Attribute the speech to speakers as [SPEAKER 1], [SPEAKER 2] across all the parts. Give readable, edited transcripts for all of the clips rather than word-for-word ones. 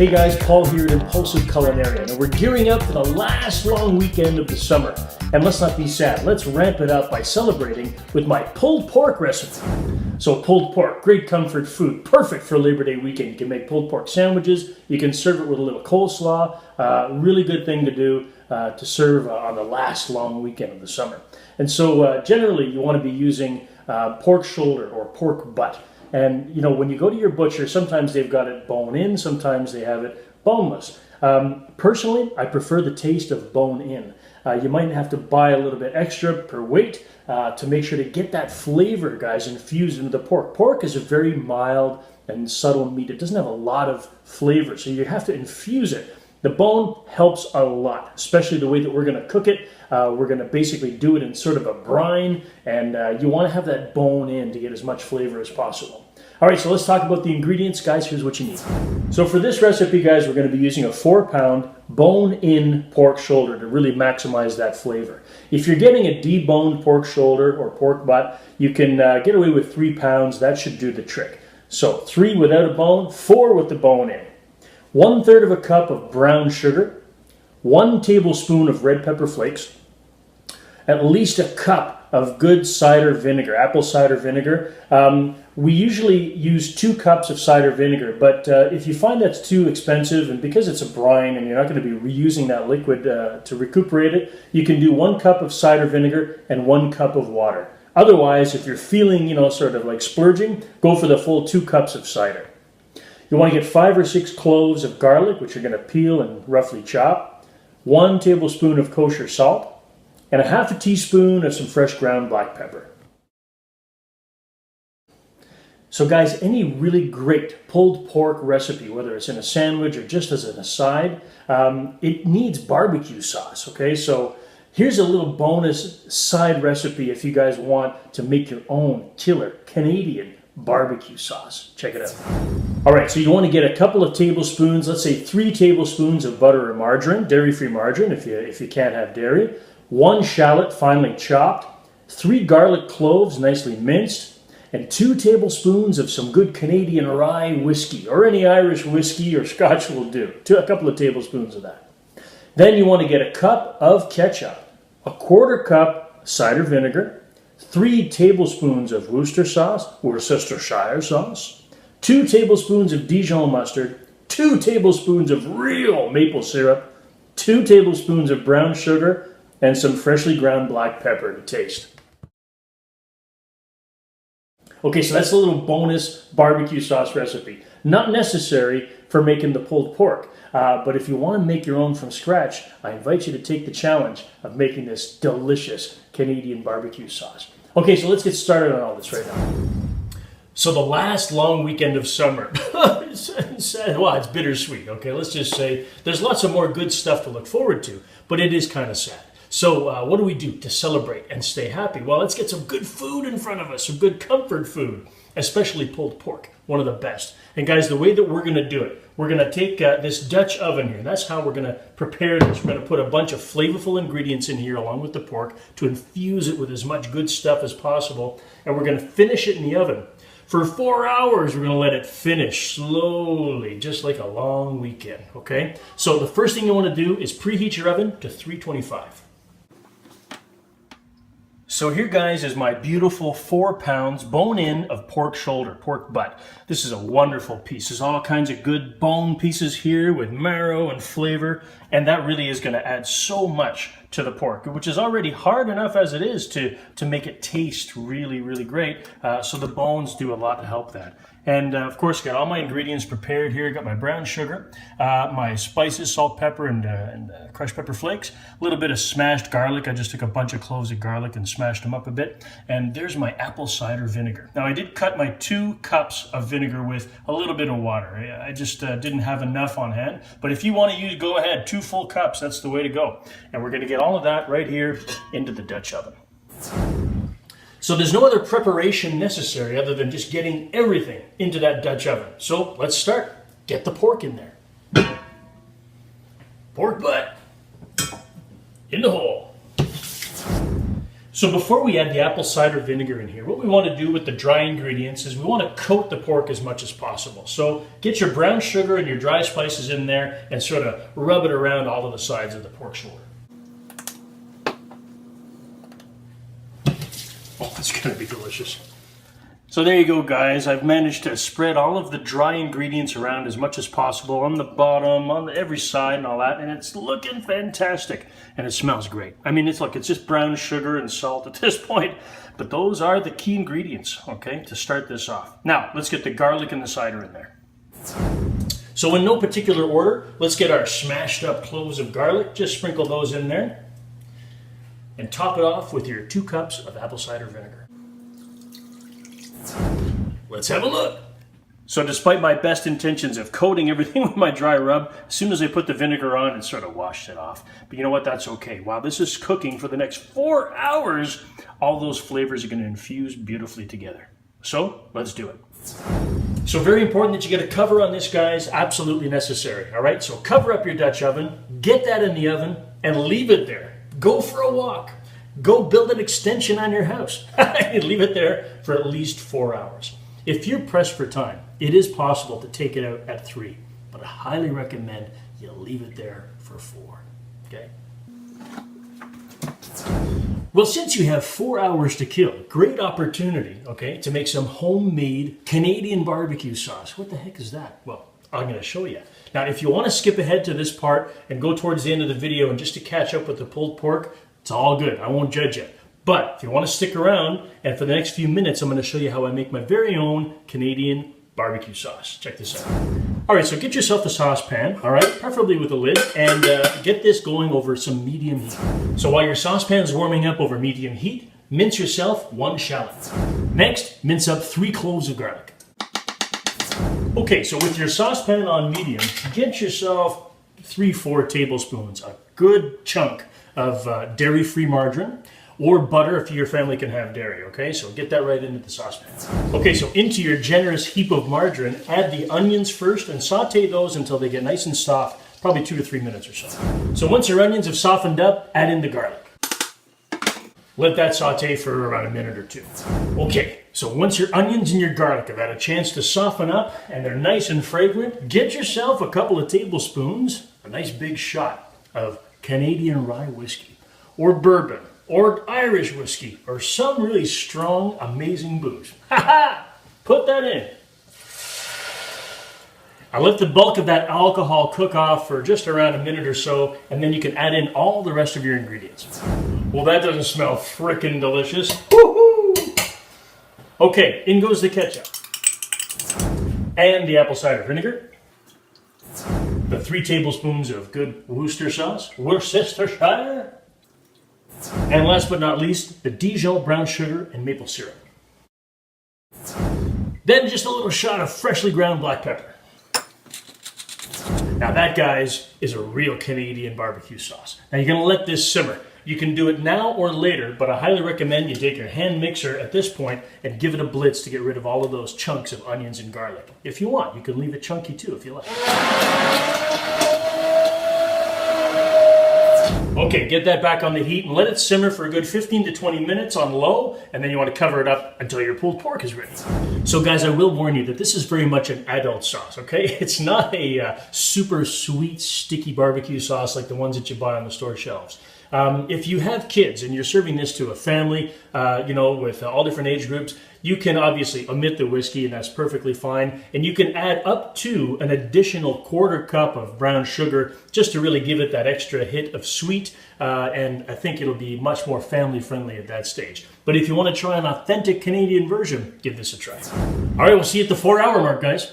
[SPEAKER 1] Hey guys, Paul here at Impulsive Culinarian, and we're gearing up for the last long weekend of the summer. And let's not be sad, let's ramp it up by celebrating with my pulled pork recipe. So pulled pork, great comfort food, perfect for Labor Day weekend. You can make pulled pork sandwiches, you can serve it with a little coleslaw, really good thing to do to serve on the last long weekend of the summer. And so generally you want to be using pork shoulder or pork butt. And you know, when you go to your butcher, sometimes they've got it bone in, sometimes they have it boneless. Personally, I prefer the taste of bone in. You might have to buy a little bit extra per weight to make sure to get that flavor, guys, infused into the pork. Pork is a very mild and subtle meat. It doesn't have a lot of flavor, so you have to infuse it. The bone helps a lot, especially the way that we're going to cook it. We're going to basically do it in sort of a brine, and you want to have that bone in to get as much flavor as possible. All right, so let's talk about the ingredients, guys. Here's what you need. So for this recipe, guys, we're going to be using a 4-pound bone-in pork shoulder to really maximize that flavor. If you're getting a deboned pork shoulder or pork butt, you can get away with 3 pounds. That should do the trick. So 3 without a bone, 4 with the bone in. 1/3 of a cup of brown sugar, 1 tablespoon of red pepper flakes, at least a cup of good cider vinegar, apple cider vinegar. We usually use 2 cups of cider vinegar, but if you find that's too expensive, and because it's a brine and you're not going to be reusing that liquid to recuperate it, you can do 1 cup of cider vinegar and 1 cup of water. Otherwise, if you're feeling, you know, sort of like splurging, go for the full 2 cups of cider. You want to get 5 or 6 cloves of garlic, which you're going to peel and roughly chop, 1 tablespoon of kosher salt, and a half a teaspoon of some fresh ground black pepper. So guys, any really great pulled pork recipe, whether it's in a sandwich or just as an aside, it needs barbecue sauce, okay? So here's a little bonus side recipe if you guys want to make your own killer Canadian barbecue sauce. Check it out. All right, so you want to get a couple of tablespoons, let's say 3 tablespoons of butter or margarine, dairy-free margarine if you can't have dairy, 1 shallot finely chopped, 3 garlic cloves nicely minced, and 2 tablespoons of some good Canadian rye whiskey, or any Irish whiskey or Scotch will do. A couple of tablespoons of that. Then you want to get a cup of ketchup, a 1/4 cup cider vinegar, 3 tablespoons of Worcestershire sauce, 2 tablespoons of Dijon mustard, 2 tablespoons of real maple syrup, 2 tablespoons of brown sugar, and some freshly ground black pepper to taste. Okay, so that's a little bonus barbecue sauce recipe. Not necessary for making the pulled pork, but if you want to make your own from scratch, I invite you to take the challenge of making this delicious Canadian barbecue sauce. Okay, so let's get started on all this right now. So the last long weekend of summer, well, it's bittersweet, okay? Let's just say there's lots of more good stuff to look forward to, but it is kind of sad. So what do we do to celebrate and stay happy? Well, let's get some good food in front of us, some good comfort food, especially pulled pork, one of the best. And guys, the way that we're going to do it, we're going to take this Dutch oven here. That's how we're going to prepare this. We're going to put a bunch of flavorful ingredients in here along with the pork to infuse it with as much good stuff as possible. And we're going to finish it in the oven. For 4 hours, we're going to let it finish slowly, just like a long weekend, okay? So the first thing you want to do is preheat your oven to 325. So here, guys, is my beautiful 4 pounds bone-in of pork shoulder, pork butt. This is a wonderful piece. There's all kinds of good bone pieces here with marrow and flavor, and that really is going to add so much to the pork, which is already hard enough as it is to make it taste really, really great. So the bones do a lot to help that. And of course, got all my ingredients prepared here. Got my brown sugar, my spices, salt, pepper, and crushed pepper flakes. A little bit of smashed garlic. I just took a bunch of cloves of garlic and smashed them up a bit. And there's my apple cider vinegar. Now I did cut my 2 cups of vinegar with a little bit of water. I just didn't have enough on hand. But if you want to use, go ahead, 2 full cups. That's the way to go. And we're going to get all of that right here into the Dutch oven. So there's no other preparation necessary other than just getting everything into that Dutch oven. So let's start. Get the pork in there. Pork butt in the hole. So before we add the apple cider vinegar in here, what we want to do with the dry ingredients is we want to coat the pork as much as possible. So get your brown sugar and your dry spices in there and sort of rub it around all of the sides of the pork shoulder. Oh, it's going to be delicious. So there you go, guys. I've managed to spread all of the dry ingredients around as much as possible on the bottom, on every side and all that, and it's looking fantastic. And it smells great. I mean, it's just brown sugar and salt at this point, but those are the key ingredients, okay, to start this off. Now, let's get the garlic and the cider in there. So in no particular order, let's get our smashed up cloves of garlic. Just sprinkle those in there. And top it off with your 2 cups of apple cider vinegar. Let's have a look. So despite my best intentions of coating everything with my dry rub, as soon as I put the vinegar on, it sort of washed it off. But you know what? That's okay. While this is cooking for the next 4 hours, all those flavors are going to infuse beautifully together. So let's do it. So very important that you get a cover on this, guys. Absolutely necessary. All right, so cover up your Dutch oven, get that in the oven, and leave it there. Go for a walk. Go build an extension on your house. Leave it there for at least 4 hours. If you're pressed for time, it is possible to take it out at 3, but I highly recommend you leave it there for 4, okay? Well, since you have 4 hours to kill, great opportunity, okay, to make some homemade Canadian barbecue sauce. What the heck is that? Well, I'm going to show you. Now, if you want to skip ahead to this part and go towards the end of the video and just to catch up with the pulled pork, it's all good. I won't judge you. But if you want to stick around, and for the next few minutes, I'm going to show you how I make my very own Canadian barbecue sauce. Check this out. All right, so get yourself a saucepan, all right, preferably with a lid, and get this going over some medium heat. So while your saucepan is warming up over medium heat, mince yourself 1 shallot. Next, mince up 3 cloves of garlic. Okay, so with your saucepan on medium, get yourself 3-4 tablespoons, a good chunk of dairy-free margarine, or butter if your family can have dairy, okay? So get that right into the saucepan. Okay, so into your generous heap of margarine, add the onions first and saute those until they get nice and soft, probably 2 to 3 minutes or so. So once your onions have softened up, add in the garlic. Let that saute for around a minute or 2. Okay, so once your onions and your garlic have had a chance to soften up and they're nice and fragrant, get yourself a couple of tablespoons, a nice big shot of Canadian rye whiskey, or bourbon, or Irish whiskey, or some really strong, amazing booze. Put that in. I let the bulk of that alcohol cook off for just around a minute or so, and then you can add in all the rest of your ingredients. Well, that doesn't smell frickin' delicious. Woohoo! Okay, in goes the ketchup. And the apple cider vinegar. The 3 tablespoons of good Worcestershire sauce. Worcestershire. And last but not least, the Dijon brown sugar and maple syrup. Then just a little shot of freshly ground black pepper. Now that, guys, is a real Canadian barbecue sauce. Now you're going to let this simmer. You can do it now or later, but I highly recommend you take your hand mixer at this point and give it a blitz to get rid of all of those chunks of onions and garlic. If you want, you can leave it chunky too if you like. Okay, get that back on the heat and let it simmer for a good 15 to 20 minutes on low, and then you want to cover it up until your pulled pork is ready. So guys, I will warn you that this is very much an adult sauce, okay? It's not a super sweet, sticky barbecue sauce like the ones that you buy on the store shelves. If you have kids and you're serving this to a family, with all different age groups, you can obviously omit the whiskey, and that's perfectly fine. And you can add up to an additional 1/4 cup of brown sugar just to really give it that extra hit of sweet. And I think it'll be much more family friendly at that stage. But if you want to try an authentic Canadian version, give this a try. All right, we'll see you at the 4-hour mark, guys.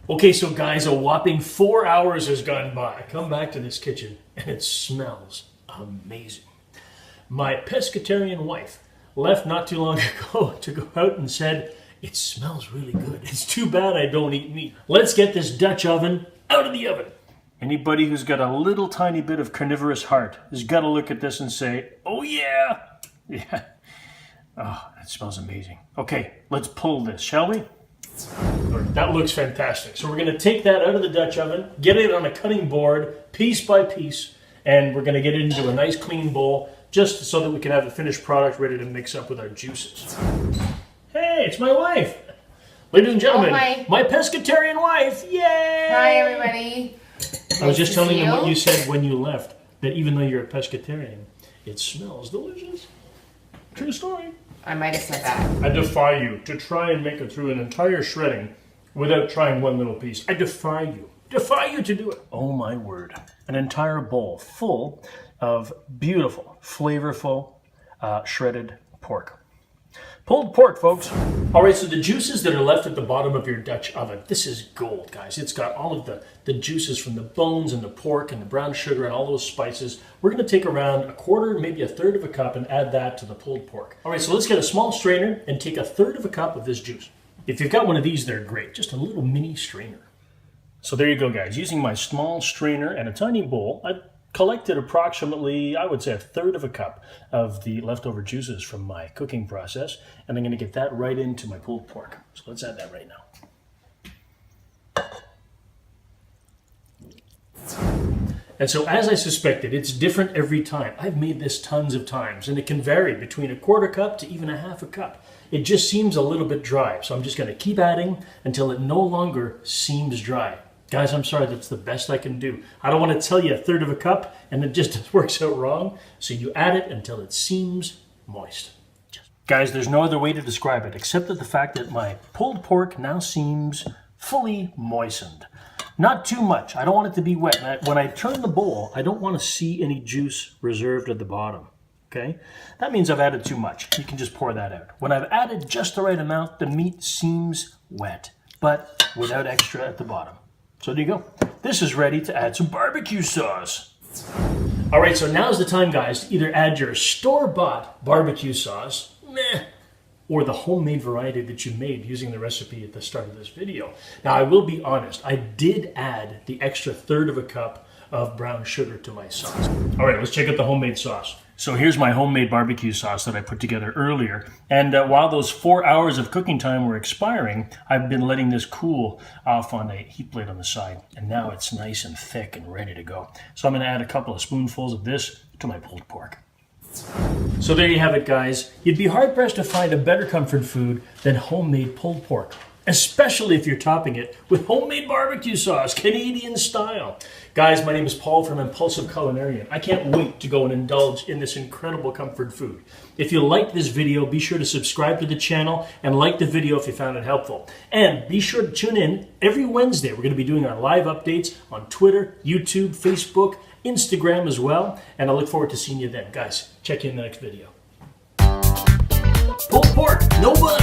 [SPEAKER 1] Okay, so guys, a whopping 4 hours has gone by. I come back to this kitchen and it smells amazing. My pescatarian wife left not too long ago to go out and said, "It smells really good. It's too bad I don't eat meat." Let's get this Dutch oven out of the oven. Anybody who's got a little tiny bit of carnivorous heart has got to look at this and say, "Oh yeah." Yeah. Oh, that smells amazing. Okay, let's pull this, shall we? That looks fantastic. So we're going to take that out of the Dutch oven, get it on a cutting board, piece by piece, and we're going to get it into a nice clean bowl just so that we can have the finished product ready to mix up with our juices. Hey, it's my wife. Ladies and gentlemen, my pescatarian wife. Yay!
[SPEAKER 2] Hi, everybody.
[SPEAKER 1] I was just telling them what you said when you left, that even though you're a pescatarian, it smells delicious. True story.
[SPEAKER 2] I might have said that.
[SPEAKER 1] I defy you to try and make it through an entire shredding without trying one little piece. I defy you. Defy you to do it. Oh my word. An entire bowl full of beautiful, flavorful, shredded pork. Pulled pork, folks. All right, so the juices that are left at the bottom of your Dutch oven, this is gold, guys. It's got all of the juices from the bones and the pork and the brown sugar and all those spices. We're going to take around a quarter, maybe a third of a cup and add that to the pulled pork. All right, so let's get a small strainer and take a third of a cup of this juice. If you've got one of these, they're great. Just a little mini strainer. So there you go, guys. Using my small strainer and a tiny bowl, I've collected approximately, I would say, a third of a cup of the leftover juices from my cooking process, and I'm going to get that right into my pulled pork. So let's add that right now. And so, as I suspected, it's different every time. I've made this tons of times, and it can vary between a quarter cup to even a half a cup. It just seems a little bit dry, so I'm just going to keep adding until it no longer seems dry. Guys, I'm sorry, that's the best I can do. I don't want to tell you a third of a cup and it just works out wrong. So you add it until it seems moist. Guys, there's no other way to describe it except that the fact that my pulled pork now seems fully moistened. Not too much. I don't want it to be wet. When I turn the bowl, I don't want to see any juice reserved at the bottom. Okay? That means I've added too much. You can just pour that out. When I've added just the right amount, the meat seems wet, but without extra at the bottom. So there you go. This is ready to add some barbecue sauce. All right, so now's the time, guys, to either add your store-bought barbecue sauce, or the homemade variety that you made using the recipe at the start of this video. Now, I will be honest, I did add the extra third of a cup of brown sugar to my sauce. All right, let's check out the homemade sauce. So here's my homemade barbecue sauce that I put together earlier. And while those 4 hours of cooking time were expiring, I've been letting this cool off on a heat plate on the side. And now it's nice and thick and ready to go. So I'm going to add a couple of spoonfuls of this to my pulled pork. So there you have it, guys. You'd be hard-pressed to find a better comfort food than homemade pulled pork, especially if you're topping it with homemade barbecue sauce, Canadian style. Guys, my name is Paul from Impulsive Culinarian. I can't wait to go and indulge in this incredible comfort food. If you liked this video, be sure to subscribe to the channel and like the video if you found it helpful. And be sure to tune in every Wednesday. We're going to be doing our live updates on Twitter, YouTube, Facebook, Instagram as well. And I look forward to seeing you then. Guys, check you in the next video. Pulled pork, no bun.